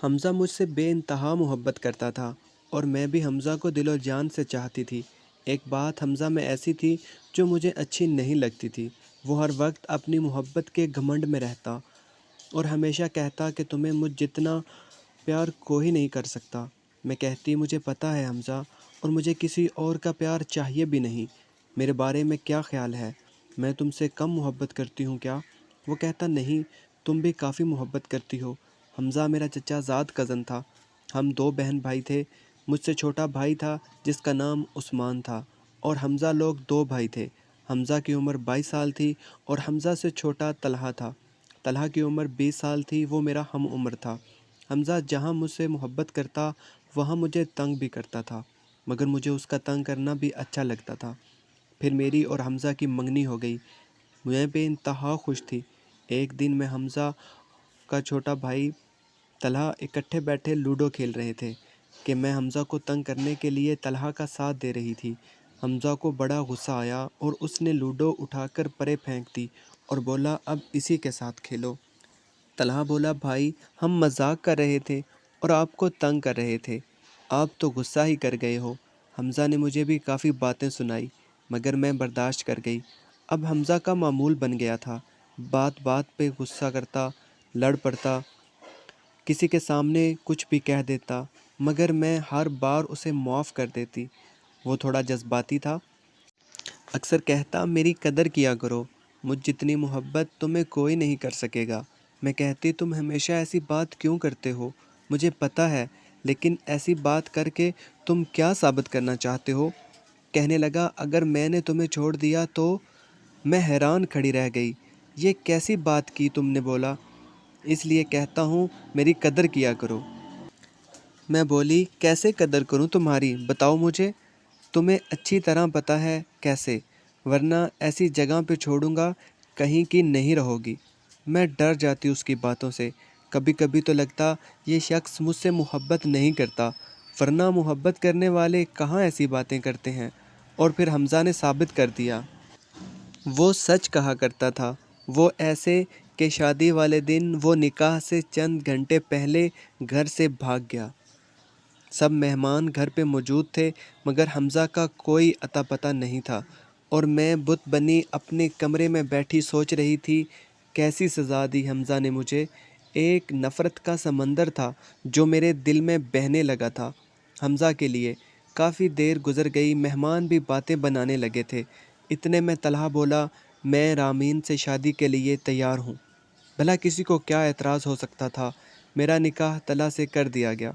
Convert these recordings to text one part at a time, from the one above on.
حمزہ مجھ سے بے انتہا محبت کرتا تھا اور میں بھی حمزہ کو دل و جان سے چاہتی تھی۔ ایک بات حمزہ میں ایسی تھی جو مجھے اچھی نہیں لگتی تھی۔ وہ ہر وقت اپنی محبت کے گھمنڈ میں رہتا اور ہمیشہ کہتا کہ تمہیں مجھ جتنا پیار کوئی نہیں کر سکتا۔ میں کہتی مجھے پتہ ہے حمزہ، اور مجھے کسی اور کا پیار چاہیے بھی نہیں۔ میرے بارے میں کیا خیال ہے؟ میں تم سے کم محبت کرتی ہوں کیا؟ وہ کہتا نہیں، تم بھی کافی محبت کرتی ہو۔ حمزہ میرا چچا زاد کزن تھا۔ ہم دو بہن بھائی تھے۔ مجھ سے چھوٹا بھائی تھا جس کا نام عثمان تھا، اور حمزہ لوگ دو بھائی تھے۔ حمزہ کی عمر 22 سال تھی اور حمزہ سے چھوٹا طلحہ تھا۔ طلحہ کی عمر 20 سال تھی، وہ میرا ہم عمر تھا۔ حمزہ جہاں مجھ سے محبت کرتا وہاں مجھے تنگ بھی کرتا تھا، مگر مجھے اس کا تنگ کرنا بھی اچھا لگتا تھا۔ پھر میری اور حمزہ کی منگنی ہو گئی۔ میں بے انتہا خوش تھی۔ ایک دن میں حمزہ کا چھوٹا بھائی طلحہ اکٹھے بیٹھے لوڈو کھیل رہے تھے کہ میں حمزہ کو تنگ کرنے کے لیے طلحہ کا ساتھ دے رہی تھی۔ حمزہ کو بڑا غصہ آیا اور اس نے لوڈو اٹھا کر پرے پھینک دی اور بولا اب اسی کے ساتھ کھیلو۔ طلحہ بولا بھائی ہم مذاق کر رہے تھے اور آپ کو تنگ کر رہے تھے، آپ تو غصہ ہی کر گئے ہو۔ حمزہ نے مجھے بھی کافی باتیں سنائی مگر میں برداشت کر گئی۔ اب حمزہ کا معمول بن گیا تھا، بات بات پہ غصہ کرتا، لڑ پڑتا، کسی کے سامنے کچھ بھی کہہ دیتا، مگر میں ہر بار اسے معاف کر دیتی۔ وہ تھوڑا جذباتی تھا، اکثر کہتا میری قدر کیا کرو، مجھ جتنی محبت تمہیں کوئی نہیں کر سکے گا۔ میں کہتی تم ہمیشہ ایسی بات کیوں کرتے ہو؟ مجھے پتہ ہے، لیکن ایسی بات کر کے تم کیا ثابت کرنا چاہتے ہو؟ کہنے لگا اگر میں نے تمہیں چھوڑ دیا تو؟ میں حیران کھڑی رہ گئی۔ یہ کیسی بات کی تم نے؟ بولا اس لیے کہتا ہوں میری قدر کیا کرو۔ میں بولی کیسے قدر کروں تمہاری، بتاؤ مجھے۔ تمہیں اچھی طرح پتہ ہے کیسے، ورنہ ایسی جگہ پہ چھوڑوں گا کہیں کی نہیں رہو گی۔ میں ڈر جاتی اس کی باتوں سے۔ کبھی کبھی تو لگتا یہ شخص مجھ سے محبت نہیں کرتا، ورنہ محبت کرنے والے کہاں ایسی باتیں کرتے ہیں۔ اور پھر حمزہ نے ثابت کر دیا۔ وہ سچ کہا کرتا تھا، وہ ایسے کہ شادی والے دن وہ نکاح سے چند گھنٹے پہلے گھر سے بھاگ گیا۔ سب مہمان گھر پہ موجود تھے مگر حمزہ کا کوئی اتا پتہ نہیں تھا، اور میں بت بنی اپنے کمرے میں بیٹھی سوچ رہی تھی کیسی سزا دی حمزہ نے مجھے۔ ایک نفرت کا سمندر تھا جو میرے دل میں بہنے لگا تھا حمزہ کے لیے۔ کافی دیر گزر گئی، مہمان بھی باتیں بنانے لگے تھے۔ اتنے میں طلحہ بولا میں رامین سے شادی کے لیے تیار ہوں۔ بھلا کسی کو کیا اعتراض ہو سکتا تھا؟ میرا نکاح طلحہ سے کر دیا گیا۔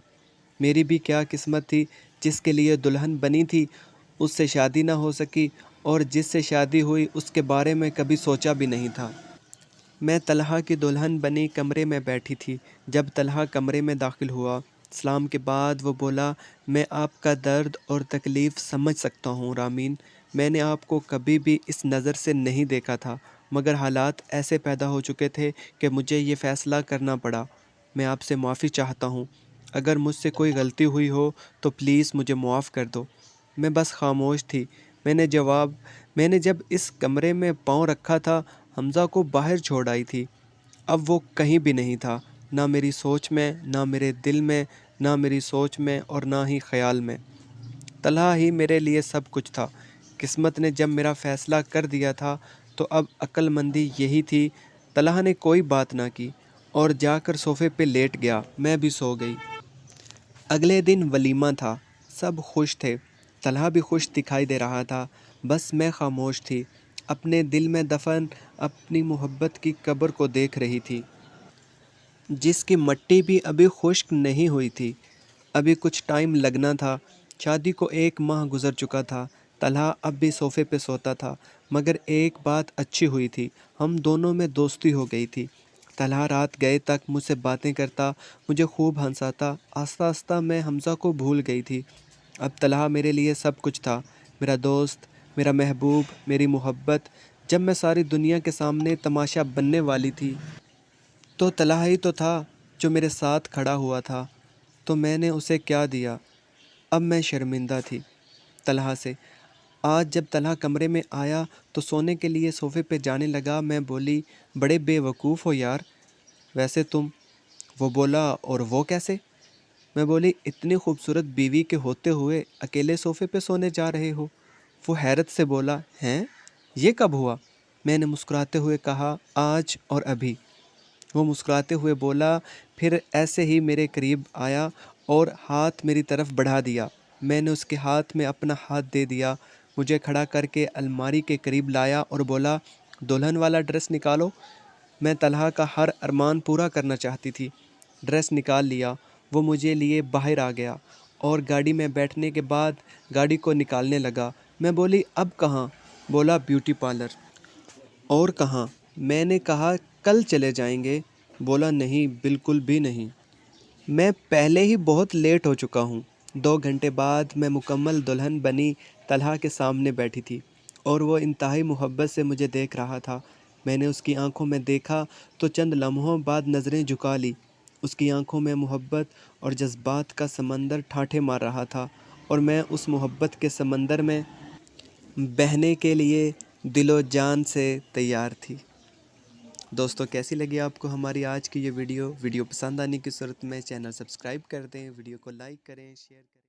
میری بھی کیا قسمت تھی، جس کے لیے دلہن بنی تھی اس سے شادی نہ ہو سکی، اور جس سے شادی ہوئی اس کے بارے میں کبھی سوچا بھی نہیں تھا۔ میں طلحہ کی دلہن بنی کمرے میں بیٹھی تھی۔ جب طلحہ کمرے میں داخل ہوا، سلام کے بعد وہ بولا میں آپ کا درد اور تکلیف سمجھ سکتا ہوں رامین، میں نے آپ کو کبھی بھی اس نظر سے نہیں دیکھا تھا، مگر حالات ایسے پیدا ہو چکے تھے کہ مجھے یہ فیصلہ کرنا پڑا۔ میں آپ سے معافی چاہتا ہوں، اگر مجھ سے کوئی غلطی ہوئی ہو تو پلیز مجھے معاف کر دو۔ میں بس خاموش تھی۔ میں نے جب اس کمرے میں پاؤں رکھا تھا حمزہ کو باہر چھوڑ آئی تھی۔ اب وہ کہیں بھی نہیں تھا، نہ میری سوچ میں، نہ میرے دل میں، نہ میری سوچ میں اور نہ ہی خیال میں۔ طلحہ ہی میرے لیے سب کچھ تھا۔ قسمت نے جب میرا فیصلہ کر دیا تھا تو اب عقل مندی یہی تھی۔ طلحہ نے کوئی بات نہ کی اور جا کر صوفے پہ لیٹ گیا۔ میں بھی سو گئی۔ اگلے دن ولیمہ تھا، سب خوش تھے۔ طلحہ بھی خوش دکھائی دے رہا تھا، بس میں خاموش تھی، اپنے دل میں دفن اپنی محبت کی قبر کو دیکھ رہی تھی، جس کی مٹی بھی ابھی خشک نہیں ہوئی تھی۔ ابھی کچھ ٹائم لگنا تھا، شادی کو 1 ماہ گزر چکا تھا۔ طلحہ اب بھی صوفے پہ سوتا تھا، مگر ایک بات اچھی ہوئی تھی، ہم دونوں میں دوستی ہو گئی تھی۔ طلحہ رات گئے تک مجھ سے باتیں کرتا، مجھے خوب ہنساتا۔ آہستہ آہستہ میں حمزہ کو بھول گئی تھی۔ اب طلحہ میرے لیے سب کچھ تھا، میرا دوست، میرا محبوب، میری محبت۔ جب میں ساری دنیا کے سامنے تماشا بننے والی تھی تو طلحہ ہی تو تھا جو میرے ساتھ کھڑا ہوا تھا، تو میں نے اسے کیا دیا؟ اب میں شرمندہ تھی طلحہ سے۔ آج جب طلحہ کمرے میں آیا تو سونے کے لیے صوفے پہ جانے لگا، میں بولی بڑے بے وقوف ہو یار، ویسے تم۔ وہ بولا اور وہ کیسے؟ میں بولی اتنی خوبصورت بیوی کے ہوتے ہوئے اکیلے صوفے پہ سونے جا رہے ہو؟ وہ حیرت سے بولا ہیں یہ کب ہوا؟ میں نے مسکراتے ہوئے کہا آج اور ابھی۔ وہ مسکراتے ہوئے بولا پھر ایسے ہی میرے قریب آیا اور ہاتھ میری طرف بڑھا دیا۔ میں نے اس کے ہاتھ میں اپنا ہاتھ دے دیا، مجھے کھڑا کر کے الماری کے قریب لایا اور بولا دلہن والا ڈریس نکالو۔ میں طلحہ کا ہر ارمان پورا کرنا چاہتی تھی۔ ڈریس نکال لیا، وہ مجھے لیے باہر آ گیا اور گاڑی میں بیٹھنے کے بعد گاڑی کو نکالنے لگا۔ میں بولی اب کہاں؟ بولا بیوٹی پارلر۔ اور کہاں؟ میں نے کہا کل چلے جائیں گے۔ بولا نہیں، بالکل بھی نہیں، میں پہلے ہی بہت لیٹ ہو چکا ہوں۔ 2 گھنٹے بعد میں مکمل دلہن بنی طلحہ کے سامنے بیٹھی تھی اور وہ انتہائی محبت سے مجھے دیکھ رہا تھا۔ میں نے اس کی آنکھوں میں دیکھا تو چند لمحوں بعد نظریں جھکا لی۔ اس کی آنکھوں میں محبت اور جذبات کا سمندر ٹھاٹھے مار رہا تھا اور میں اس محبت کے سمندر میں بہنے کے لیے دل و جان سے تیار تھی۔ دوستو کیسی لگی آپ کو ہماری آج کی یہ ویڈیو پسند آنے کی صورت میں چینل سبسکرائب کر دیں، ویڈیو کو لائک کریں، شیئر کریں۔